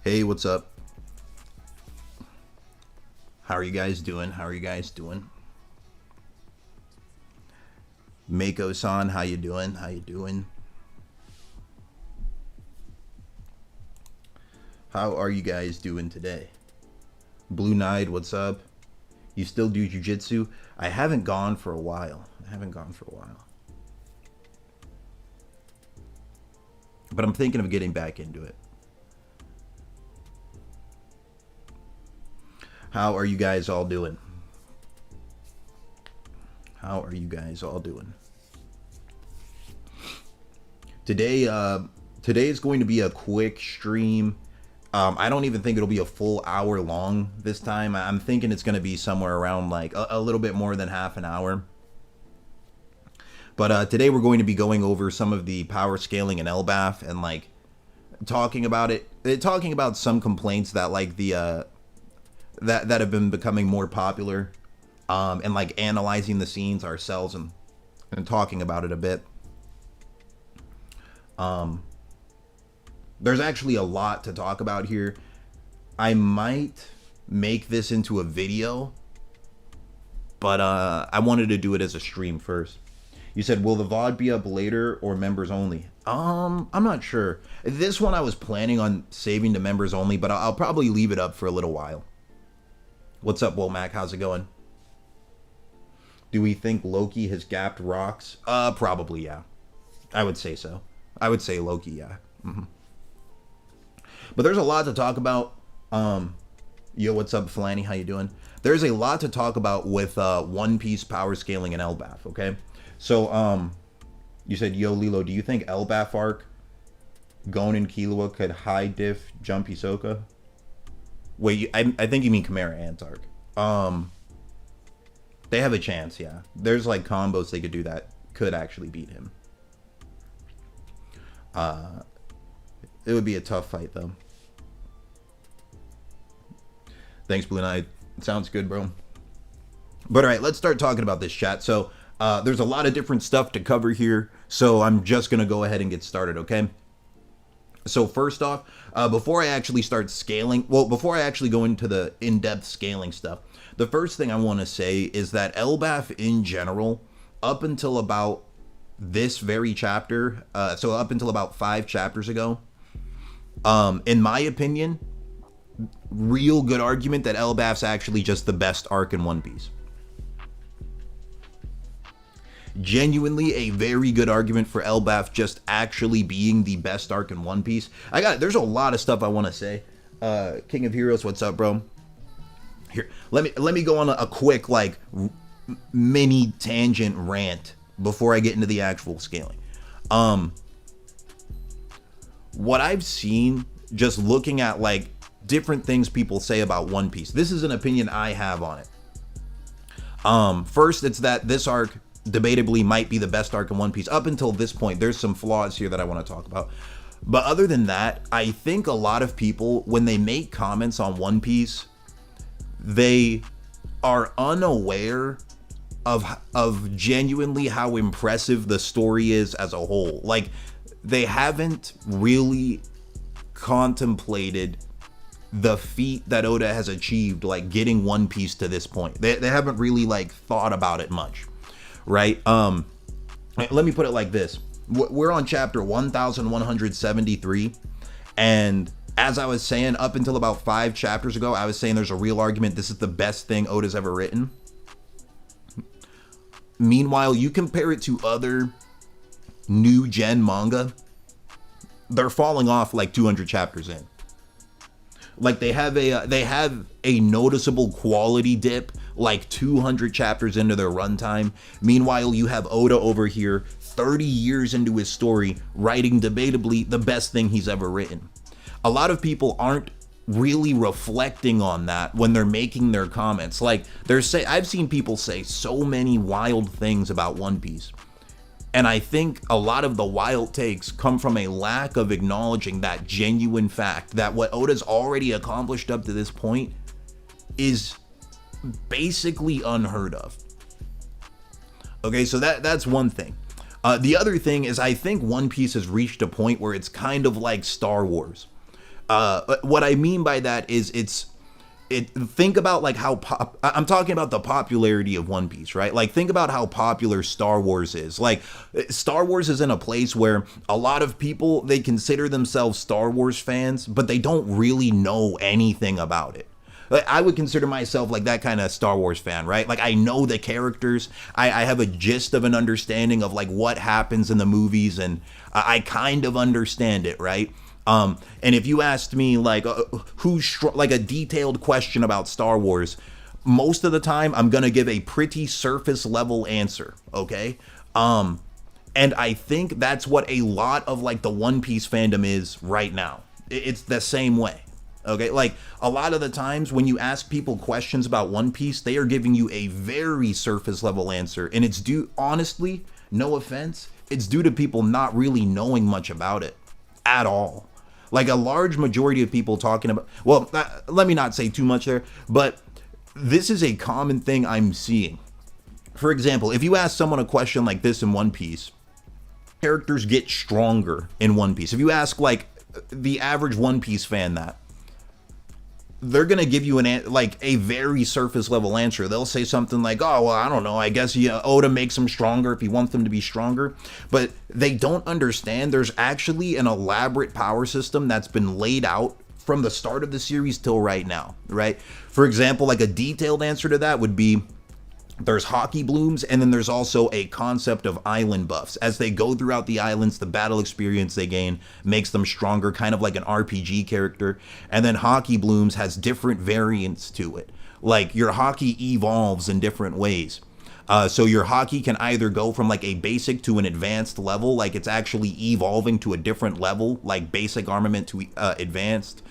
Hey, what's up? How are you guys doing? Mako-san, how you doing? How are you guys doing today? Blue Knight, what's up? You still do jiu-jitsu? I haven't gone for a while. But I'm thinking of getting back into it. How are you guys all doing? Today is going to be a quick stream. I don't even think it'll be a full hour long this time. I'm thinking it's going to be somewhere around like a little bit more than half an hour. But today we're going to be going over some of the power scaling in Elbaf and like talking about some complaints that like the that have been becoming more popular, and like analyzing the scenes ourselves and talking about it a bit. There's actually a lot to talk about here. I might make this into a video, but I wanted to do it as a stream first. You said, will the VOD be up later or members only? I'm not sure. This one I was planning on saving to members only, but I'll probably leave it up for a little while. What's up, Womack? How's it going? Do we think Loki has gapped rocks? Probably, yeah. I would say so. I would say Loki, yeah. But there's a lot to talk about. Yo, what's up, Flanny? How you doing? There's a lot to talk about with One Piece power scaling and Elbaf, okay? So, you said, yo, Lilo, do you think Elbaf arc, Gon and Killua could high diff jump Hisoka? Wait, I think you mean Chimera Ant arc. They have a chance, yeah. There's like combos they could do that could actually beat him. It would be a tough fight, though. Thanks, Blue Knight. Sounds good, bro. But all right, let's start talking about this, chat. So there's a lot of different stuff to cover here, so I'm just going to go ahead and get started, okay? So first off, before I actually start scaling, well, before I actually go into the in-depth scaling stuff, the first thing I want to say is that Elbaf in general, up until about this very chapter, so up until about 5 chapters ago, in my opinion, real good argument that Elbaf's actually just the best arc in One Piece. Genuinely a very good argument for Elbaf just actually being the best arc in One Piece. There's a lot of stuff I want to say. King of Heroes, what's up, bro? Here, let me go on a quick like mini tangent rant before I get into the actual scaling. What I've seen just looking at like different things people say about One Piece. This is an opinion I have on it. First, it's that this arc debatably might be the best arc in One Piece. Up until this point, there's some flaws here that I want to talk about. But other than that, I think a lot of people, when they make comments on One Piece, they are unaware of genuinely how impressive the story is as a whole. Like, they haven't really contemplated the feat that Oda has achieved, like getting One Piece to this point. They haven't really like thought about it much, right? Let me put it like this. We're on chapter 1173, and as I was saying, up until about 5 chapters ago, I was saying there's a real argument this is the best thing Oda's ever written. Meanwhile, you compare it to other new gen manga, they're falling off like 200 chapters in. Like they have a noticeable quality dip like 200 chapters into their runtime. Meanwhile, you have Oda over here 30 years into his story writing debatably the best thing he's ever written. A lot of people aren't really reflecting on that when they're making their comments. Like I've seen people say so many wild things about One Piece. And I think a lot of the wild takes come from a lack of acknowledging that genuine fact that what Oda's already accomplished up to this point is basically unheard of. Okay, so that's one thing. The other thing is I think One Piece has reached a point where it's kind of like Star Wars. What I mean by that is think about like how I'm talking about the popularity of One Piece, right? Like think about how popular Star Wars is. Like Star Wars is in a place where a lot of people, they consider themselves Star Wars fans, but they don't really know anything about it. Like, I would consider myself like that kind of Star Wars fan, right? Like I know the characters, I have a gist of an understanding of like what happens in the movies, and I kind of understand it, right? And if you asked me like like a detailed question about Star Wars, most of the time I'm gonna give a pretty surface level answer, okay? And I think that's what a lot of like the One Piece fandom is right now. It's the same way, okay? Like a lot of the times when you ask people questions about One Piece, they are giving you a very surface level answer, and it's due, honestly, no offense, it's due to people not really knowing much about it at all. Like a large majority of people talking about, well, let me not say too much there, but this is a common thing I'm seeing. For example, if you ask someone a question like this in One Piece, characters get stronger in One Piece. If you ask like the average One Piece fan that, they're gonna give you like a very surface level answer. They'll say something like, "Oh, well, I don't know. I guess Oda makes them stronger if he wants them to be stronger." But they don't understand there's actually an elaborate power system that's been laid out from the start of the series till right now, right? For example, like a detailed answer to that would be, there's hockey blooms, and then there's also a concept of island buffs. As they go throughout the islands, the battle experience they gain makes them stronger, kind of like an RPG character. And then hockey blooms has different variants to it. Like your hockey evolves in different ways. So your hockey can either go from like a basic to an advanced level, like it's actually evolving to a different level, like basic armament to advanced.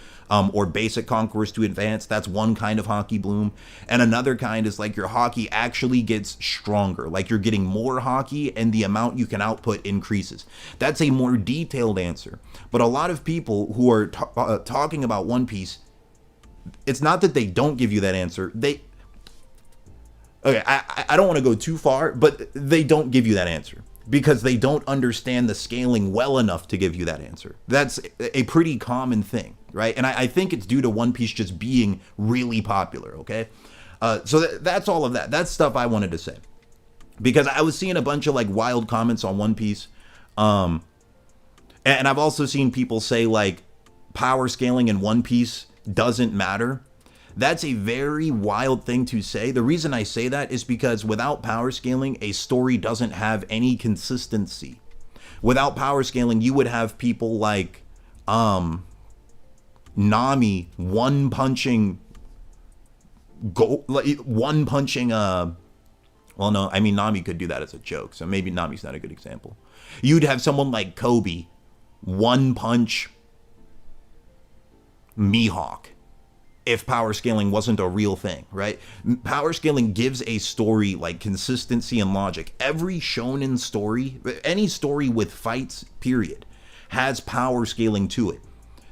Or basic conquerors to advance. That's one kind of hockey bloom. And another kind is like your hockey actually gets stronger, like you're getting more hockey and the amount you can output increases. That's a more detailed answer. But a lot of people who are talking about One Piece, it's not that they don't give you that answer. I don't want to go too far, but they don't give you that answer because they don't understand the scaling well enough to give you that answer. That's a pretty common thing, right? And I think it's due to One Piece just being really popular, okay? So that's all of that. That's stuff I wanted to say. Because I was seeing a bunch of like wild comments on One Piece. And I've also seen people say like power scaling in One Piece doesn't matter. That's a very wild thing to say. The reason I say that is because without power scaling, a story doesn't have any consistency. Without power scaling, you would have people like Nami one punching well, no, I mean Nami could do that as a joke, so maybe Nami's not a good example. You'd have someone like Kobe one punch Mihawk if power scaling wasn't a real thing, right? Power scaling gives a story like consistency and logic. Every shonen story, any story with fights, period, has power scaling to it.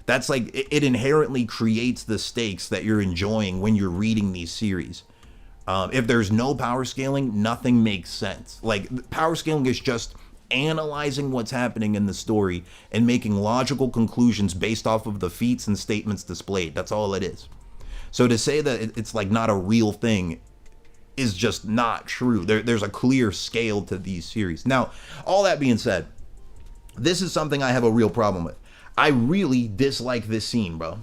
That's like, it inherently creates the stakes that you're enjoying when you're reading these series. If there's no power scaling, nothing makes sense. Like, power scaling is just analyzing what's happening in the story and making logical conclusions based off of the feats and statements displayed. That's all it is. So to say that it's like not a real thing is just not true. There's a clear scale to these series. Now, all that being said, this is something I have a real problem with. I really dislike this scene, bro.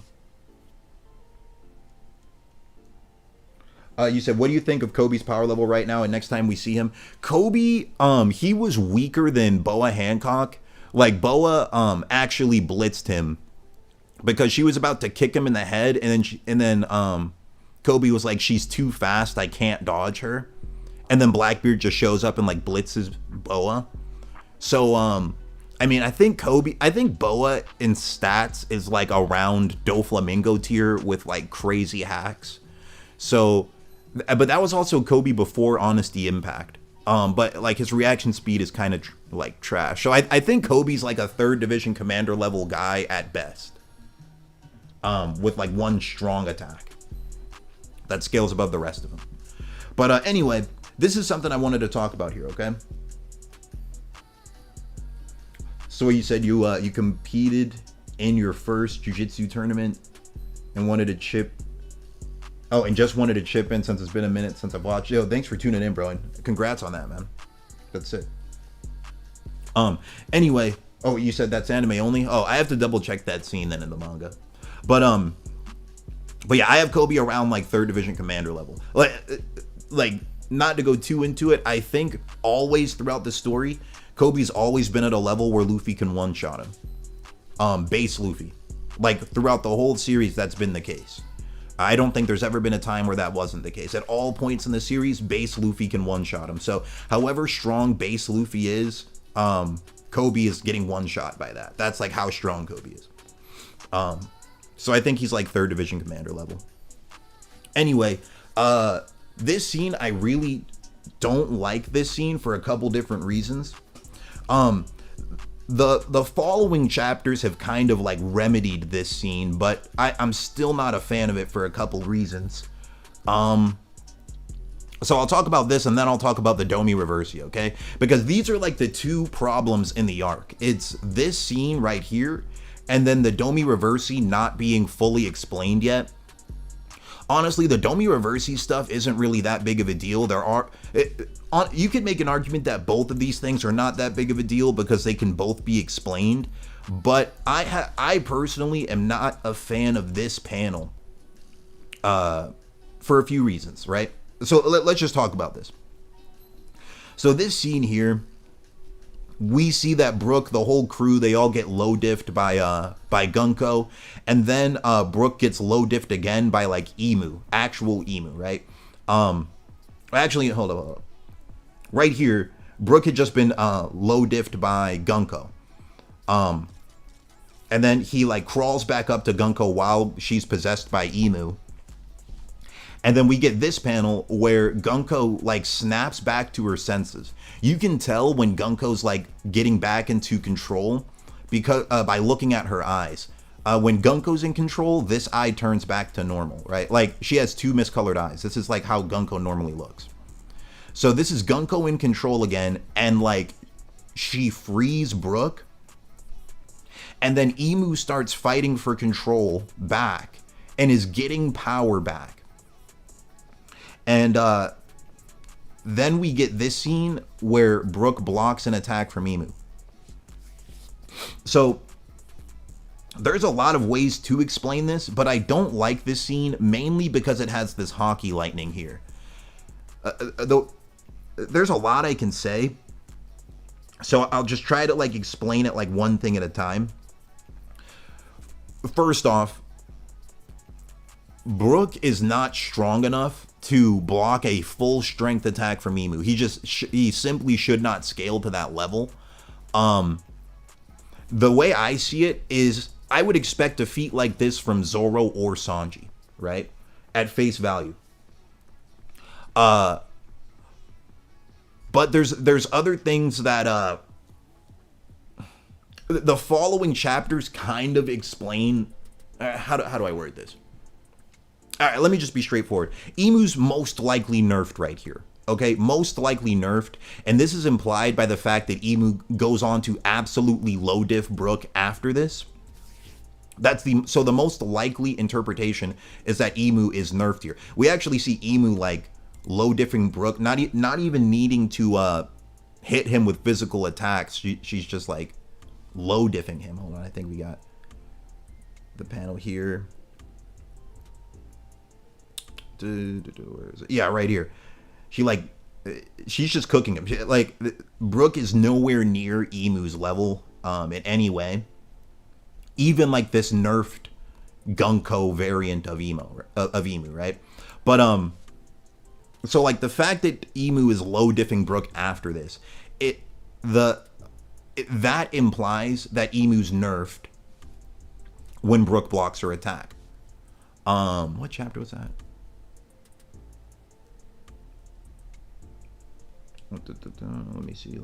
You said, what do you think of Kobe's power level right now? And next time we see him, Kobe, he was weaker than Boa Hancock. Like Boa, actually blitzed him because she was about to kick him in the head, and then Kobe was like, she's too fast, I can't dodge her. And then Blackbeard just shows up and like blitzes Boa. So I mean, I think Boa in stats is like around Doflamingo tier with like crazy hacks. So, but that was also Kobe before Honesty Impact. But like his reaction speed is kind of like trash. So I think Kobe's like a 3rd division commander level guy at best. With like one strong attack that scales above the rest of them. But anyway, this is something I wanted to talk about here, okay? So you said you competed in your first jiu-jitsu tournament and wanted to chip. Oh, and just wanted to chip in since it's been a minute since I've watched. Yo, thanks for tuning in, bro, and congrats on that, man. That's it. Anyway, oh, you said that's anime only? Oh, I have to double check that scene then in the manga. But yeah, I have Kobe around like 3rd division commander level. Like not to go too into it, I think always throughout the story, Kobe's always been at a level where Luffy can one-shot him. Base Luffy. Like throughout the whole series, that's been the case. I don't think there's ever been a time where that wasn't the case. At all points in the series, base Luffy can one-shot him. So however strong base Luffy is, Kobe is getting one-shot by that. That's like how strong Kobe is. So I think he's like 3rd division commander level. Anyway, this scene, I really don't like this scene for a couple different reasons. The following chapters have kind of like remedied this scene, but I'm still not a fan of it for a couple reasons. So I'll talk about this and then I'll talk about the Domi Reversy, okay? Because these are like the two problems in the arc. It's this scene right here, and then the Domi Reversy not being fully explained yet. Honestly, the Domi Reversy stuff isn't really that big of a deal. You could make an argument that both of these things are not that big of a deal because they can both be explained. But I personally am not a fan of this panel for a few reasons, right? So let's just talk about this. So this scene here, we see that Brooke, the whole crew, they all get low diffed by Gunko, and then Brooke gets low diffed again by like Emu, actual Emu, right? Actually, hold up. Right here, Brooke had just been low diffed by Gunko. And then he like crawls back up to Gunko while she's possessed by Emu. And then we get this panel where Gunko like snaps back to her senses. You can tell when Gunko's like getting back into control because by looking at her eyes. When Gunko's in control, this eye turns back to normal, right? Like she has 2 miscolored eyes. This is like how Gunko normally looks. So this is Gunko in control again, and like she frees Brooke. And then Emu starts fighting for control back and is getting power back. And then we get this scene where Brooke blocks an attack from Emu. So there's a lot of ways to explain this, but I don't like this scene mainly because it has this hockey lightning here. Though there's a lot I can say, so I'll just try to like explain it like one thing at a time. First off, Brooke is not strong enough to block a full strength attack from Emu. He simply should not scale to that level. The way I see it is I would expect a feat like this from Zoro or Sanji, right? At face value. But there's other things that the following chapters kind of explain. How do I word this? All right, let me just be straightforward. Emu's most likely nerfed right here. Okay, most likely nerfed, and this is implied by the fact that Emu goes on to absolutely low diff Brooke after this. So the most likely interpretation is that Emu is nerfed here. We actually see Emu like low diffing Brooke, not even needing to hit him with physical attacks. She's just like low diffing him. Hold on, I think we got the panel here. Where is it? Yeah, right here. She's just cooking him. Brooke is nowhere near Emu's level in any way. Even like this nerfed Gunko variant of Emu, right? But so like the fact that Emu is low diffing Brooke after this, that implies that Emu's nerfed when Brooke blocks her attack. What chapter was that? Let me see.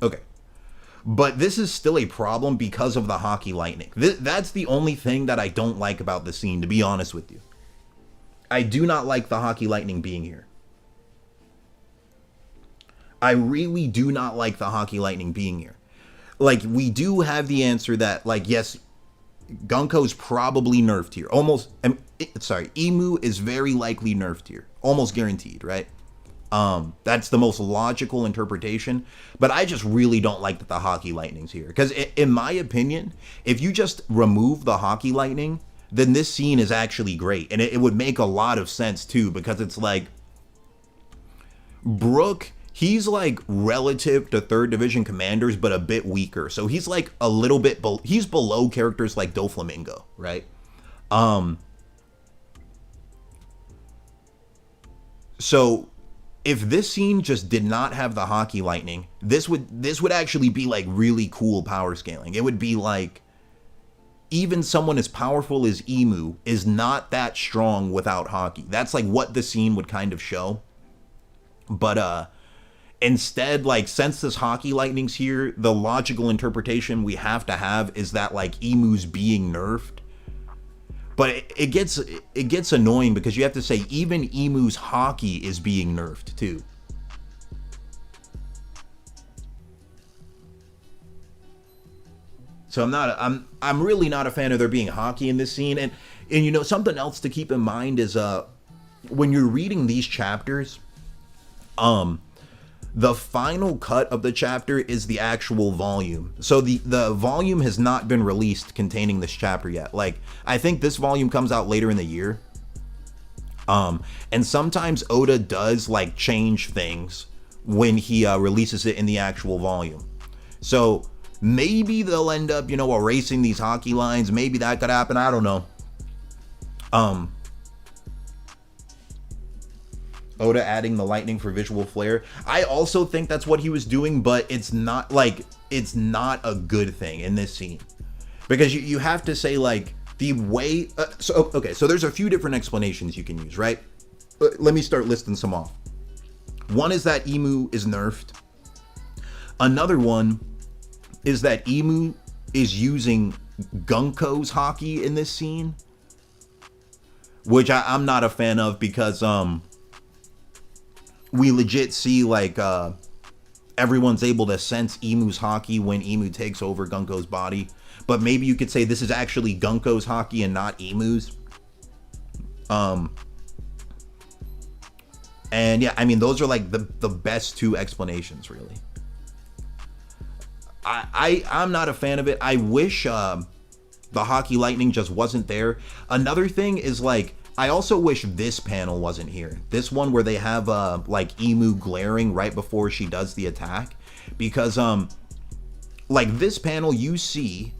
Okay. But this is still a problem because of the hockey lightning. That's the only thing that I don't like about the scene, to be honest with you. I do not like the hockey lightning being here. I really do not like the hockey lightning being here. Like, we do have the answer that, like, yes, Gunko's probably nerfed here. Almost, sorry, Emu is very likely nerfed here. Almost guaranteed, right? That's the most logical interpretation. But I just really don't like that the Hockey Lightning's here. Because in my opinion, if you just remove the Hockey Lightning, then this scene is actually great. And it would make a lot of sense too, because it's like, Brooke, he's like relative to third division commanders, but a bit weaker. So he's like a little bit, he's below characters like Doflamingo, right? So if this scene just did not have the Hockey Lightning, this would actually be like really cool power scaling. It would be like, even someone as powerful as Emu is not that strong without Hockey. That's like what the scene would kind of show. But instead, like, since this Hockey Lightning's here, the logical interpretation we have to have is that like Emu's being nerfed. But it gets annoying because you have to say even Emu's Hockey is being nerfed too. So I'm really not a fan of there being Hockey in this scene. And you know, something else to keep in mind is when you're reading these chapters, the final cut of the chapter is the actual volume. So the volume has not been released containing this chapter yet. Like, I think this volume comes out later in the year. And sometimes Oda does like change things when he releases it in the actual volume. So maybe they'll end up, you know, erasing these Hockey lines. Maybe that could happen. I don't know. Oda adding the lightning for visual flair. I also think that's what he was doing, but it's not a good thing in this scene. Because you have to say like the way, so there's a few different explanations you can use, right? Let me start listing some off. One is that Emu is nerfed. Another one is that Emu is using Gunko's Hockey in this scene, which I'm not a fan of because we legit see like everyone's able to sense Emu's Hockey when Emu takes over Gunko's body. But maybe you could say this is actually Gunko's Hockey and not Emu's. And yeah, I mean, those are like the best two explanations, really. I'm not a fan of it. I wish the Hockey Lightning just wasn't there. Another thing is like, I also wish this panel wasn't here. This one where they have like Emu glaring right before she does the attack. Because like this panel, you see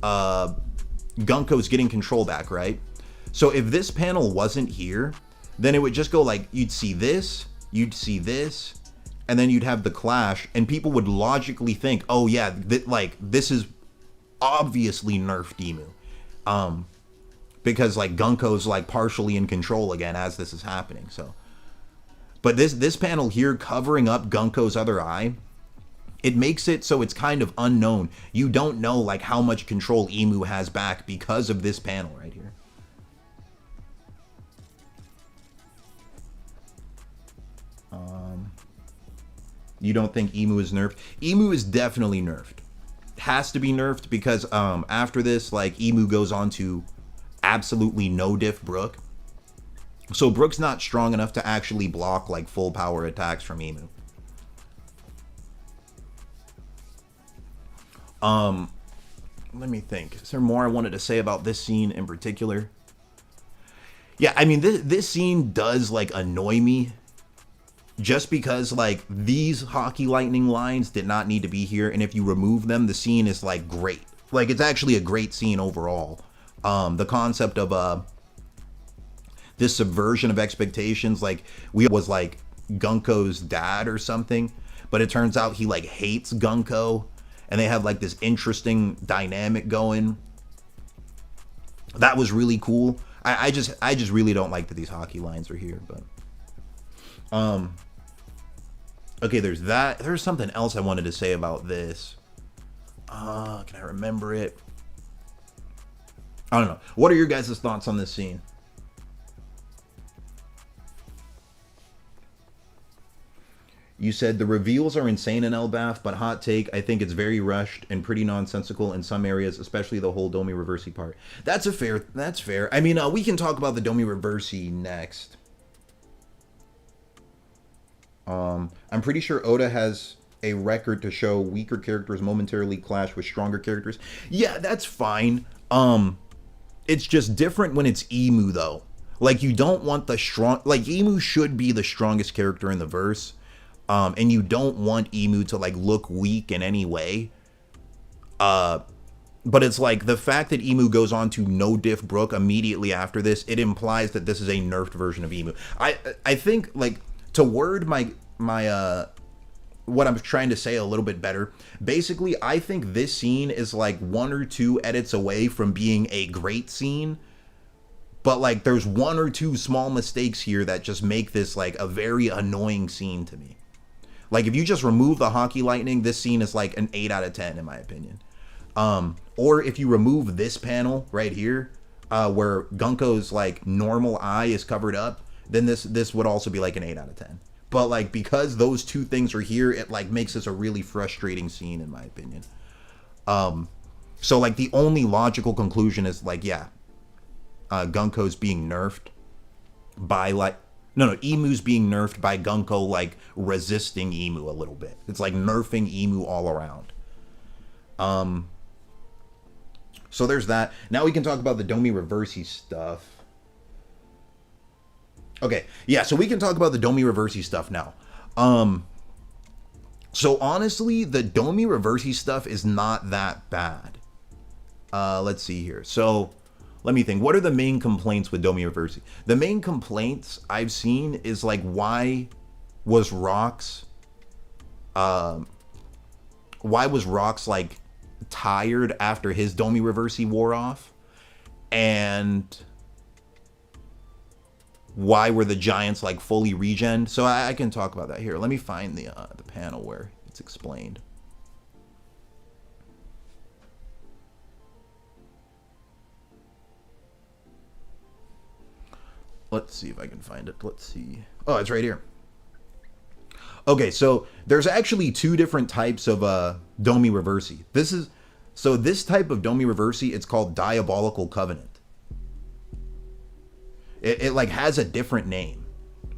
Gunko's getting control back, right? So if this panel wasn't here, then it would just go like, you'd see this, and then you'd have the clash, and people would logically think, oh yeah, like this is obviously nerfed Emu. Because like Gunko's like partially in control again as this is happening. So, but this panel here covering up Gunko's other eye, it makes it so it's kind of unknown. You don't know like how much control Emu has back because of this panel right here. You don't think Emu is nerfed? Emu is definitely nerfed. Has to be nerfed because after this, like Emu goes on to absolutely no diff Brooke. So Brooke's not strong enough to actually block like full power attacks from Emu. Let me think. Is there more I wanted to say about this scene in particular? Yeah, I mean, this scene does like annoy me just because like these Hockey Lightning lines did not need to be here. And if you remove them, the scene is like great. Like it's actually a great scene overall. The concept of this subversion of expectations, like we was like Gunko's dad or something, but it turns out he like hates Gunko, and they have like this interesting dynamic going. That was really cool. I just really don't like that these Hockey lines are here, but okay, there's that. There's something else I wanted to say about this. Can I remember it? I don't know. What are your guys' thoughts on this scene? You said the reveals are insane in Elbaf, but hot take, I think it's very rushed and pretty nonsensical in some areas, especially the whole Domi Reversy part. That's fair. I mean, we can talk about the Domi Reversy next. I'm pretty sure Oda has a record to show weaker characters momentarily clash with stronger characters. Yeah, that's fine. It's just different when it's Emu though. Like you don't want the strong, like Emu should be the strongest character in the verse. And you don't want Emu to like look weak in any way. But it's like the fact that Emu goes on to no diff Brooke immediately after this, it implies that this is a nerfed version of Emu. I think like to word my what I'm trying to say a little bit better. Basically, I think this scene is like 1 or 2 edits away from being a great scene. But like there's 1 or 2 small mistakes here that just make this like a very annoying scene to me. Like if you just remove the hockey lightning, this scene is like an 8 out of 10 in my opinion. Or if you remove this panel right here, where Gunko's like normal eye is covered up, then this would also be like an 8 out of 10. But like because those 2 things are here, it like makes this a really frustrating scene in my opinion. So like the only logical conclusion is like, yeah, Gunko's being nerfed by like Emu's being nerfed by Gunko like resisting Emu a little bit. It's like nerfing Emu all around. So there's that. Now we can talk about the Domi Reversy stuff. Okay, yeah, so we can talk about the Domi Reversy stuff now. So honestly, the Domi Reversy stuff is not that bad. Let's see here. So let me think. What are the main complaints with Domi Reversy? The main complaints I've seen is like, why was Rox like tired after his Domi Reversy wore off? And why were the Giants like fully regen? So I can talk about that here. Let me find the panel where it's explained. Let's see if I can find it. Let's see. Oh, it's right here. Okay, so there's actually 2 different types of Domi Reversy. This type of Domi Reversy, it's called Diabolical Covenant. It like has a different name.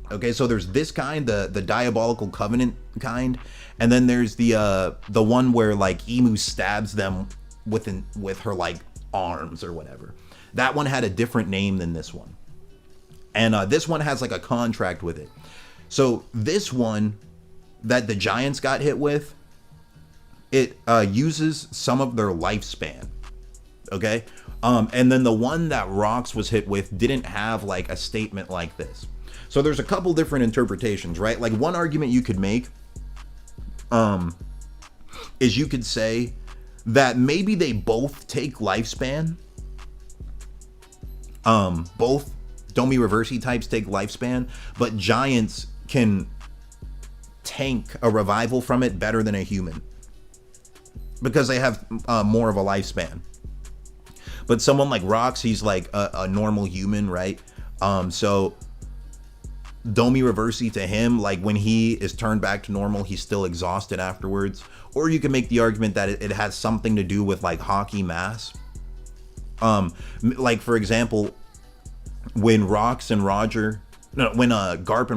Okay, so there's this kind, the Diabolical Covenant kind, and then there's the one where like Emu stabs them with her like arms or whatever. That one had a different name than this one. And this one has like a contract with it. So this one that the Giants got hit with, it uses some of their lifespan. Okay? And then the one that Rox was hit with didn't have like a statement like this. So there's a couple different interpretations, right? Like one argument you could make is you could say that maybe they both take lifespan. Both Domi Reversy types take lifespan, but Giants can tank a revival from it better than a human because they have more of a lifespan. But someone like Rox, he's like a normal human, right? So Domi Reversy to him, like when he is turned back to normal, he's still exhausted afterwards. Or you can make the argument that it has something to do with like hockey mass. Like for example, when Garp and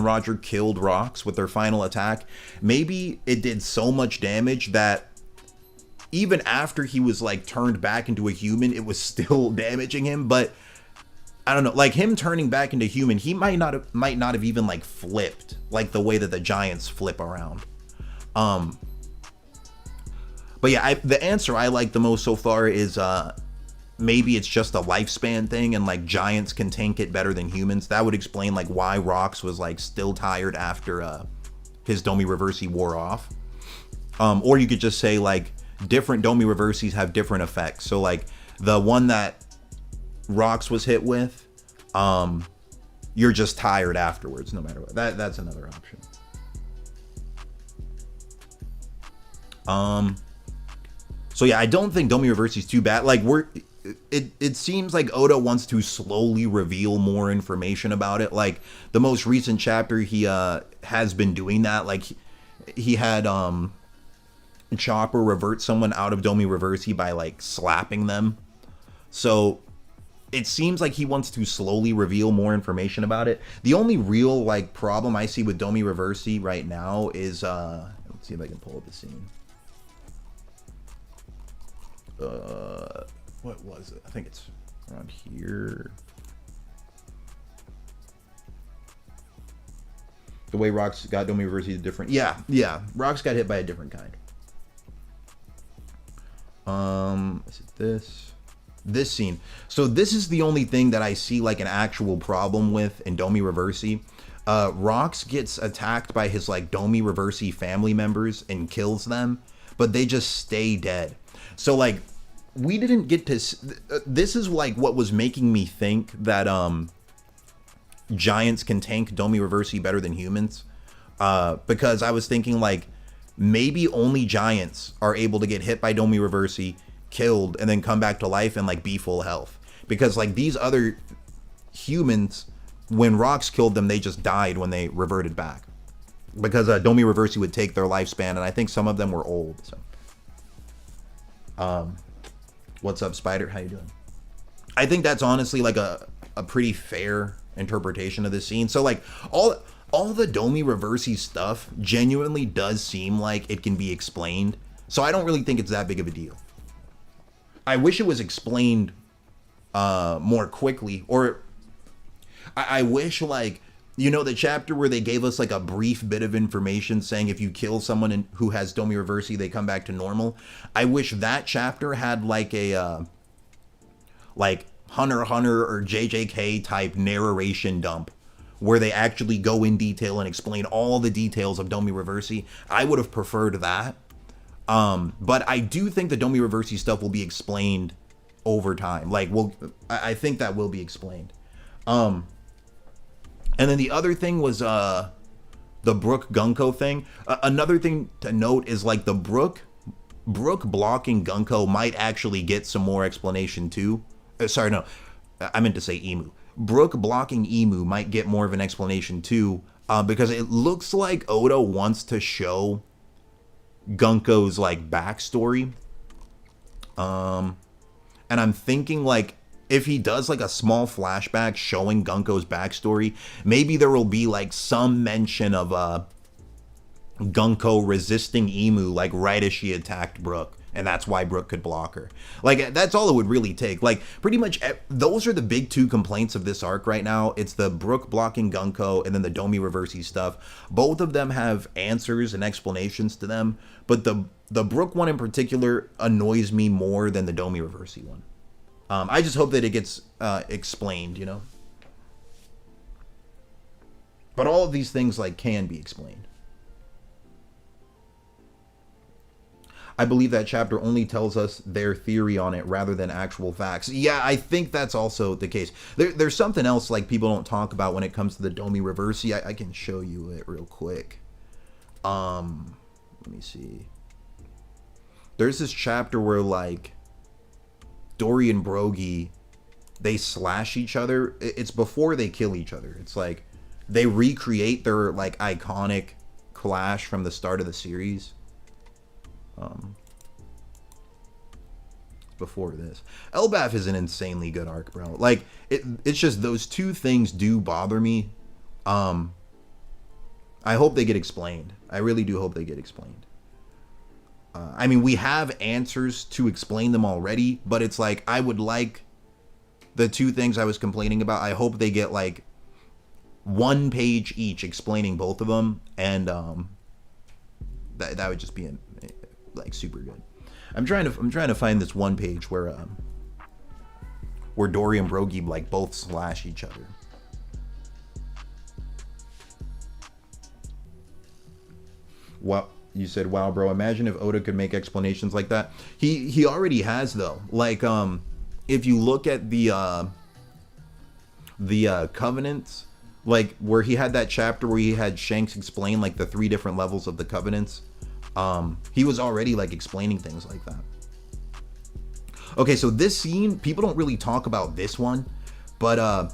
Roger killed Rox with their final attack, maybe it did so much damage that even after he was like turned back into a human, it was still damaging him. But I don't know, like him turning back into human, he might not have even like flipped like the way that the Giants flip around. But yeah, the answer I like the most so far is maybe it's just a lifespan thing and like Giants can tank it better than humans. That would explain like why Rox was like still tired after his Domi Reversy wore off. Or you could just say like different Domi Reversies have different effects. So like the one that Rox was hit with, you're just tired afterwards no matter what. That's another option. So yeah, I don't think Domi Reversy is too bad. Like it seems like Oda wants to slowly reveal more information about it. Like the most recent chapter, he has been doing that. Like he had Chopper revert someone out of Domi Reversy by like slapping them. So it seems like he wants to slowly reveal more information about it. The only real like problem I see with Domi Reversy right now is let's see if I can pull up the scene. What was it? I think it's around here. The way Rocks got Domi Reversy is different. Yeah. Rocks got hit by a different kind. Is it this scene? So this is the only thing that I see like an actual problem with in Domi Reversy. Rocks gets attacked by his like Domi Reversy family members and kills them, but they just stay dead. So like we didn't get to. This is like what was making me think that giants can tank Domi Reversy better than humans, because I was thinking like maybe only giants are able to get hit by Domi Reversy, killed, and then come back to life and like be full health, because like these other humans, when Rocks killed them, they just died when they reverted back, because Domi Reversy would take their lifespan, and I think some of them were old. So what's up, Spider? How you doing? I think that's honestly like a pretty fair interpretation of this scene. So like all the Domi Reversy stuff genuinely does seem like it can be explained. So I don't really think it's that big of a deal. I wish it was explained more quickly, or I wish like, you know, the chapter where they gave us like a brief bit of information saying if you kill someone who has Domi Reversy, they come back to normal. I wish that chapter had like a like Hunter x Hunter or JJK type narration dump where they actually go in detail and explain all the details of Domi Reversy. I would have preferred that. But I do think the Domi Reversy stuff will be explained over time. Like, I think that will be explained. And then the other thing was the Brooke Gunko thing. Another thing to note is like the Brooke blocking Gunko might actually get some more explanation too. Sorry, no, I meant to say Emu. Brooke blocking Emu might get more of an explanation too, because it looks like Oda wants to show Gunko's like backstory. And I'm thinking like if he does like a small flashback showing Gunko's backstory, maybe there will be like some mention of Gunko resisting Emu like right as she attacked Brooke, and that's why Brooke could block her. Like, that's all it would really take. Like, pretty much those are the big two complaints of this arc right now. It's the Brooke blocking Gunko and then the Domi Reversy stuff. Both of them have answers and explanations to them, but the Brooke one in particular annoys me more than the Domi Reversy one. I just hope that it gets explained, you know? But all of these things, like, can be explained. I believe that chapter only tells us their theory on it rather than actual facts. Yeah, I think that's also the case. There's something else like people don't talk about when it comes to the Domi Reversy. I can show you it real quick. Let me see. There's this chapter where like Dory and Brogy, they slash each other. It's before they kill each other. It's like they recreate their like iconic clash from the start of the series. Before this, Elbaf is an insanely good arc, bro. Like it's just those two things do bother me. I hope they get explained. I really do hope they get explained. I mean, we have answers to explain them already, but it's like I would like the two things I was complaining about. I hope they get like 1 page each explaining both of them, and that would just be like super good. I'm trying to find this one page where Dory and Brogy like both slash each other. Wow, you said wow, bro. Imagine if Oda could make explanations like that. He already has though. Like if you look at the covenants, like where he had that chapter where he had Shanks explain like the 3 different levels of the covenants. He was already like explaining things like that. Okay, so this scene, people don't really talk about this one, but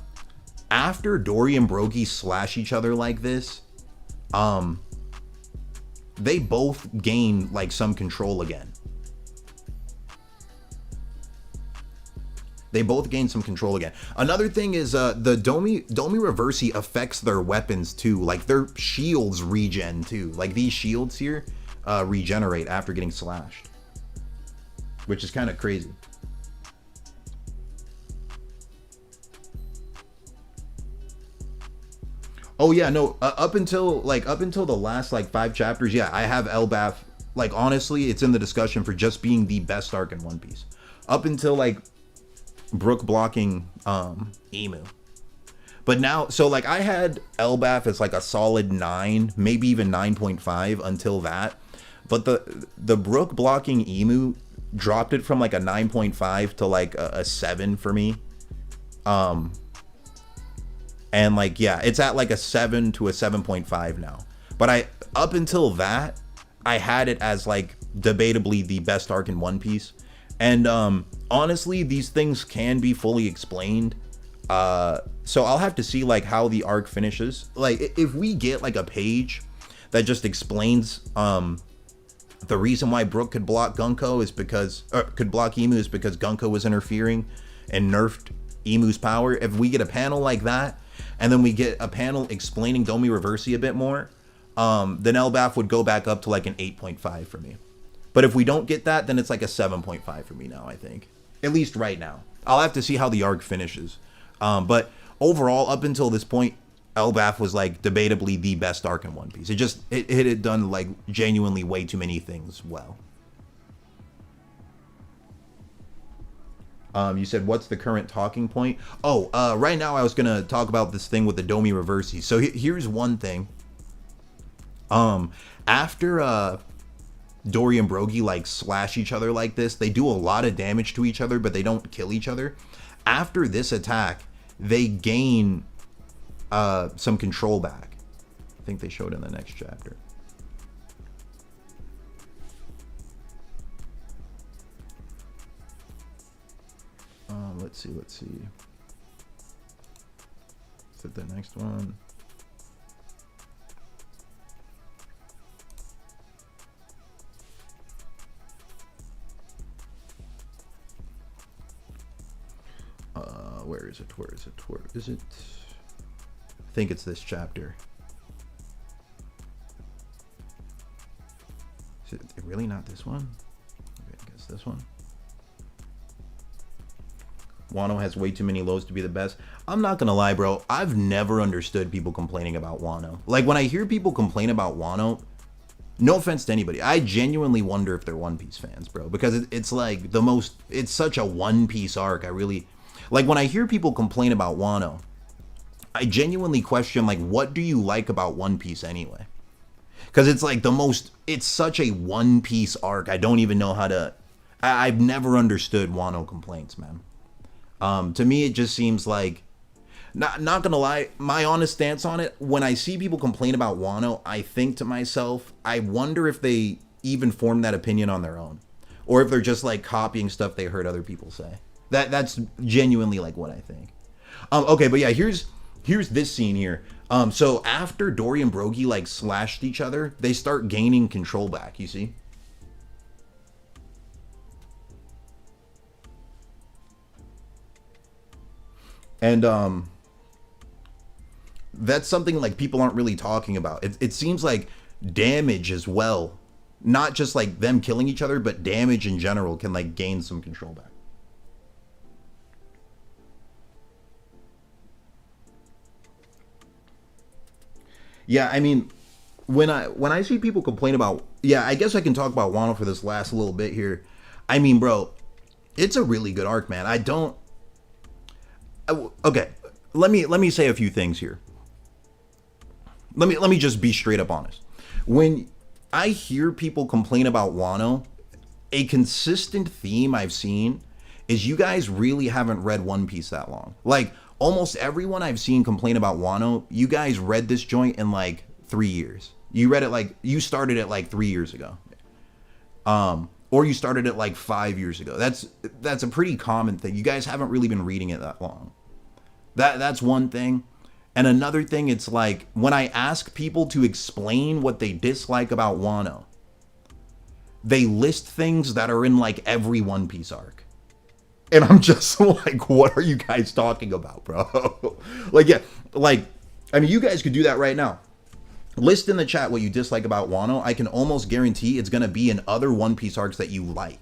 after Dory and Brogy slash each other like this, they both gain like some control again. They both gain some control again. Another thing is the Domi Reversy affects their weapons too. Like their shields regen too. Like these shields here regenerate after getting slashed, which is kind of crazy. Oh yeah, no. Up until the last like 5 chapters, yeah, I have Elbaf. Like honestly, it's in the discussion for just being the best arc in One Piece. Up until like Brooke blocking Emu. But now, so like I had Elbaf as like a solid 9, maybe even 9.5 until that. But the Brooke blocking Emu dropped it from like a 9.5 to like a 7 for me. And like, yeah, it's at like a 7 to a 7.5 now. But up until that, I had it as like debatably the best arc in One Piece. And honestly, these things can be fully explained. So I'll have to see like how the arc finishes. Like if we get like a page that just explains the reason why Brooke could block Gunko is because could block Emu is because Gunko was interfering and nerfed Emu's power. If we get a panel like that, and then we get a panel explaining Domi Reversy a bit more, then Elbaf would go back up to like an 8.5 for me. But if we don't get that, then it's like a 7.5 for me now, I think. At least right now. I'll have to see how the arc finishes. But overall, up until this point, Elbaf was like debatably the best arc in One Piece. It had done like genuinely way too many things well. You said, what's the current talking point? Oh, right now I was going to talk about this thing with the Domi Reversy. So here's one thing. After Dory and Brogy like slash each other like this, they do a lot of damage to each other, but they don't kill each other. After this attack, they gain some control back. I think they showed in the next chapter. Let's see. Is it the next one? Where is it? I think it's this chapter. Is it really not this one? Okay, I guess this one. Wano has way too many lows to be the best. I'm not gonna lie, bro. I've never understood people complaining about Wano. Like when I hear people complain about Wano, no offense to anybody, I genuinely wonder if they're One Piece fans, bro. Because it's like it's such a One Piece arc. I really, like when I hear people complain about Wano, I genuinely question like, what do you like about One Piece anyway? Because it's like it's such a One Piece arc. I don't even know how to, I've never understood Wano complaints, man. To me, it just seems like, not gonna lie, my honest stance on it, when I see people complain about Wano, I think to myself, I wonder if they even form that opinion on their own, or if they're just like copying stuff they heard other people say. That's genuinely like what I think. Okay, but yeah, here's this scene here. So after Dory and Brogy like slashed each other, they start gaining control back, you see? And that's something like people aren't really talking about. It seems like damage as well, not just like them killing each other, but damage in general can like gain some control back. Yeah, I mean, when I see people complain about, yeah, I guess I can talk about Wano for this last little bit here. I mean, bro, it's a really good arc, man. Okay, let me say a few things here. Let me just be straight up honest. When I hear people complain about Wano, a consistent theme I've seen is you guys really haven't read One Piece that long. Like almost everyone I've seen complain about Wano, you guys read this joint in like 3 years. You started it like 3 years ago. Or you started it like 5 years ago. That's a pretty common thing. You guys haven't really been reading it that long. That's one thing. And another thing, it's like when I ask people to explain what they dislike about Wano, they list things that are in like every One Piece arc. And I'm just like, what are you guys talking about, bro? Like, yeah, like, I mean, you guys could do that right now. List in the chat what you dislike about Wano. I can almost guarantee it's going to be in other One Piece arcs that you like.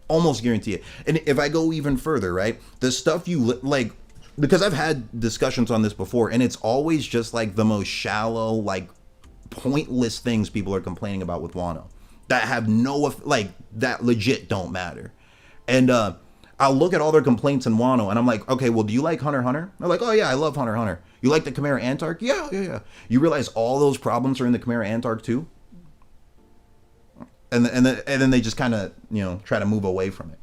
Almost guarantee it. And if I go even further, right? The stuff you like, because I've had discussions on this before, and it's always just like the most shallow, like pointless things people are complaining about with Wano that have no, like, that legit don't matter. And I'll look at all their complaints in Wano, and I'm like, okay, well, do you like Hunter x Hunter? They're like, oh yeah, I love Hunter x Hunter. You like the Chimera Ant arc? Yeah. You realize all those problems are in the Chimera Ant arc too? And then they just kind of, you know, try to move away from it.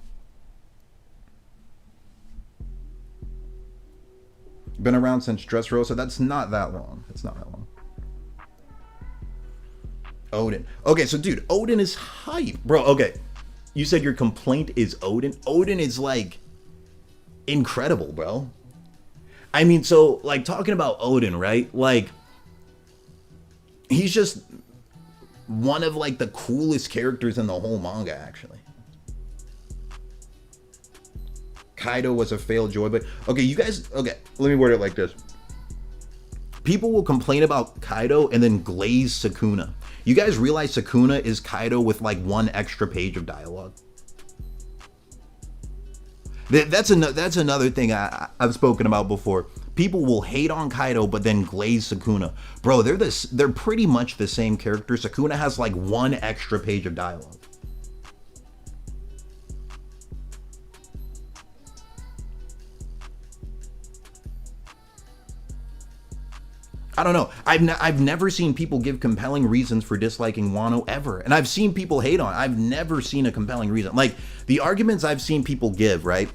Been around since Dressrosa. That's not that long. It's not that long. Odin. Okay, so dude, Odin is hype, bro. Okay, you said your complaint is Odin. Odin is like incredible, bro. I mean, so like talking about Odin, right? Like he's just one of like the coolest characters in the whole manga, actually. Kaido was a failed joy, but okay, you guys, okay, let me word it like this. People will complain about Kaido and then glaze Sukuna. You guys realize Sukuna is Kaido with like one extra page of dialogue? That's another thing I've spoken about before. People will hate on Kaido, but then glaze Sukuna. Bro, they're pretty much the same character. Sukuna has like one extra page of dialogue. I don't know. I've never seen people give compelling reasons for disliking Wano ever. And I've seen people hate on it. I've never seen a compelling reason. Like, the arguments I've seen people give, right?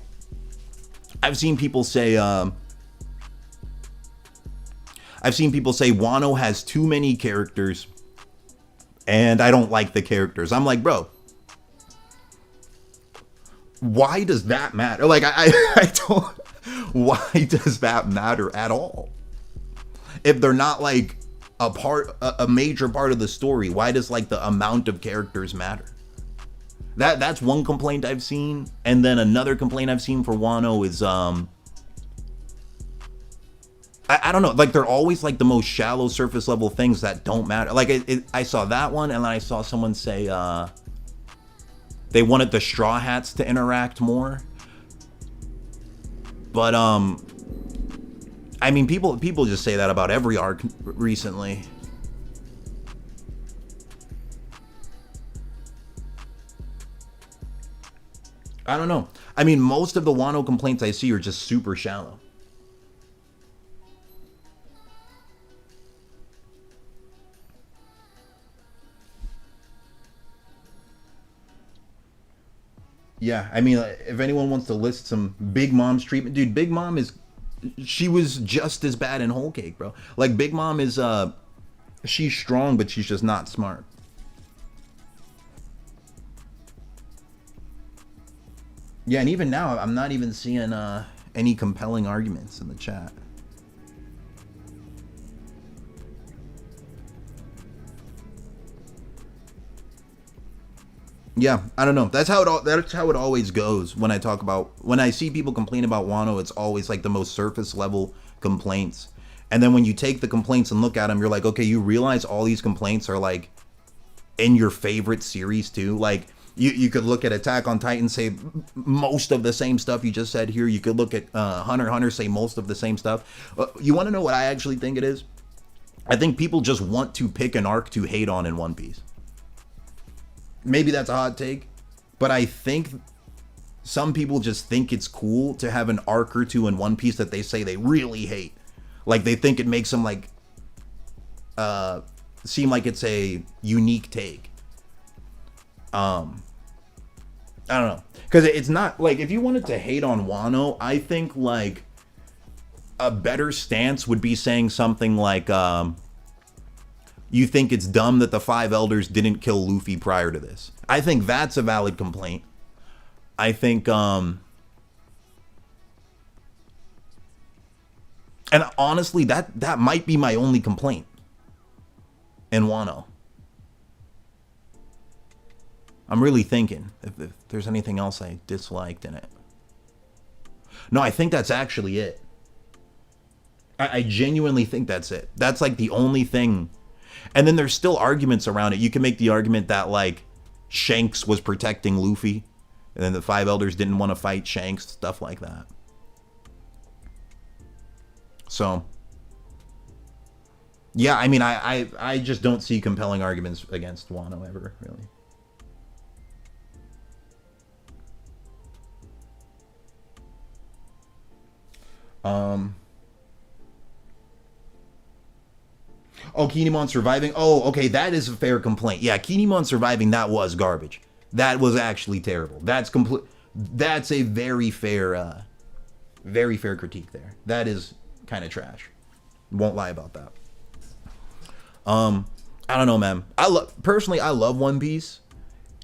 I've seen people say, Wano has too many characters and I don't like the characters. I'm like, bro, why does that matter? Like, I don't, why does that matter at all? If they're not like a major part of the story, why does like the amount of characters matter? That's one complaint I've seen. And then another complaint I've seen for Wano is I don't know, like they're always like the most shallow surface level things that don't matter. Like I saw that one, and then I saw someone say they wanted the Straw Hats to interact more. But I mean, people just say that about every arc recently. I don't know. I mean, most of the Wano complaints I see are just super shallow. Yeah, I mean, if anyone wants to list some Big Mom's treatment, dude, Big Mom she was just as bad in Whole Cake, bro. Like, Big Mom is, she's strong, but she's just not smart. Yeah, and even now, I'm not even seeing any compelling arguments in the chat. Yeah, I don't know. That's how it always goes when I see people complain about Wano. It's always like the most surface level complaints. And then when you take the complaints and look at them, you're like, okay, you realize all these complaints are like in your favorite series too. Like you could look at Attack on Titan, say most of the same stuff you just said here. You could look at Hunter x Hunter, say most of the same stuff. You want to know what I actually think it is? I think people just want to pick an arc to hate on in One Piece. Maybe that's a hot take, but I think some people just think it's cool to have an arc or two in One Piece that they say they really hate. Like, they think it makes them like seem like it's a unique take. I don't know, because it's not like, if you wanted to hate on Wano, I think like a better stance would be saying something like you think it's dumb that the Five Elders didn't kill Luffy prior to this. I think that's a valid complaint. I think And honestly, that might be my only complaint in Wano. I'm really thinking if there's anything else I disliked in it. No, I think that's actually it. I genuinely think that's it. That's like the only thing. And then there's still arguments around it. You can make the argument that like Shanks was protecting Luffy, and then the Five Elders didn't want to fight Shanks, stuff like that. So, yeah, I mean, I just don't see compelling arguments against Wano ever, really. Oh, Kinemon surviving? Oh, okay, that is a fair complaint. Yeah, Kinemon surviving, that was garbage. That was actually terrible. That's complete. That's a very fair critique there. That is kind of trash. Won't lie about that. I don't know, man. I love One Piece,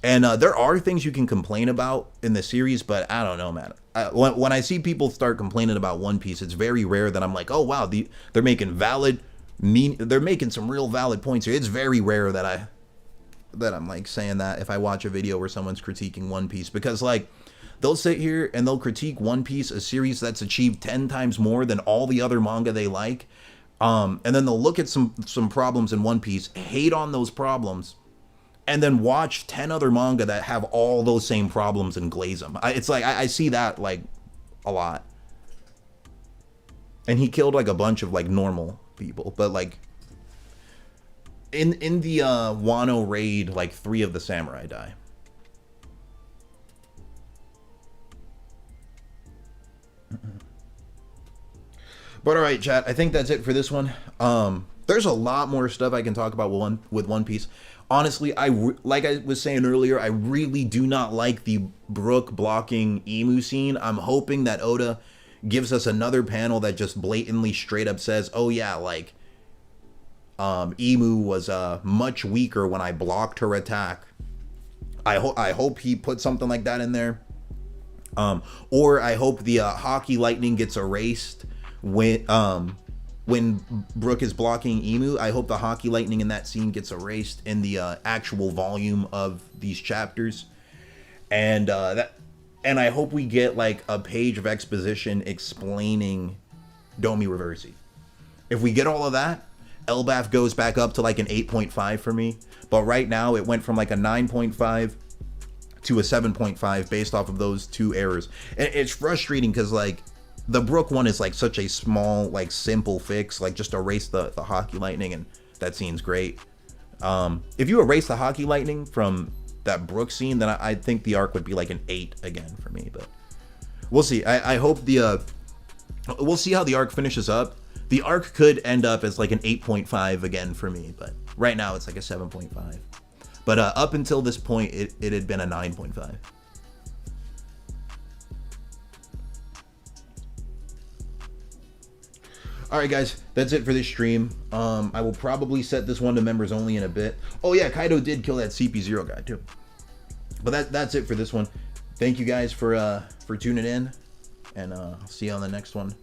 and there are things you can complain about in the series, but I don't know, man. When I see people start complaining about One Piece, it's very rare that I'm like, oh wow, they're making they're making some real valid points here. It's very rare that I'm like saying that if I watch a video where someone's critiquing One Piece, because like they'll sit here and they'll critique One Piece, a series that's achieved 10 times more than all the other manga they like. And then they'll look at some problems in One Piece, hate on those problems, and then watch 10 other manga that have all those same problems and glaze them. It's like, I see that like a lot. And he killed like a bunch of like normal people, but like in the Wano raid, like 3 of the samurai die. But all right, chat, I think that's it for this one. There's a lot more stuff I can talk about with One Piece. Honestly, like I was saying earlier, I really do not like the Brooke blocking Emu scene. I'm hoping that Oda gives us another panel that just blatantly straight up says, oh yeah, like Emu was much weaker when I blocked her attack. I hope he put something like that in there. Or I hope the Hockey Lightning gets erased when Brooke is blocking Emu. I hope the Hockey Lightning in that scene gets erased in the actual volume of these chapters, and I hope we get like a page of exposition explaining Domi Reversy. If we get all of that, Elbaf goes back up to like an 8.5 for me. But right now it went from like a 9.5 to a 7.5 based off of those 2 errors. And it's frustrating because like the Brooke one is like such a small, like simple fix, like just erase the Hockey Lightning and that scene's great. If you erase the Hockey Lightning from that Brooke scene, then I think the arc would be like an 8 again for me, but we'll see. I hope we'll see how the arc finishes up. The arc could end up as like an 8.5 again for me, but right now it's like a 7.5. But up until this point, it had been a 9.5. Alright guys, that's it for this stream. I will probably set this one to members only in a bit. Oh yeah, Kaido did kill that CP0 guy too. But that's it for this one. Thank you guys for tuning in, and I'll see you on the next one.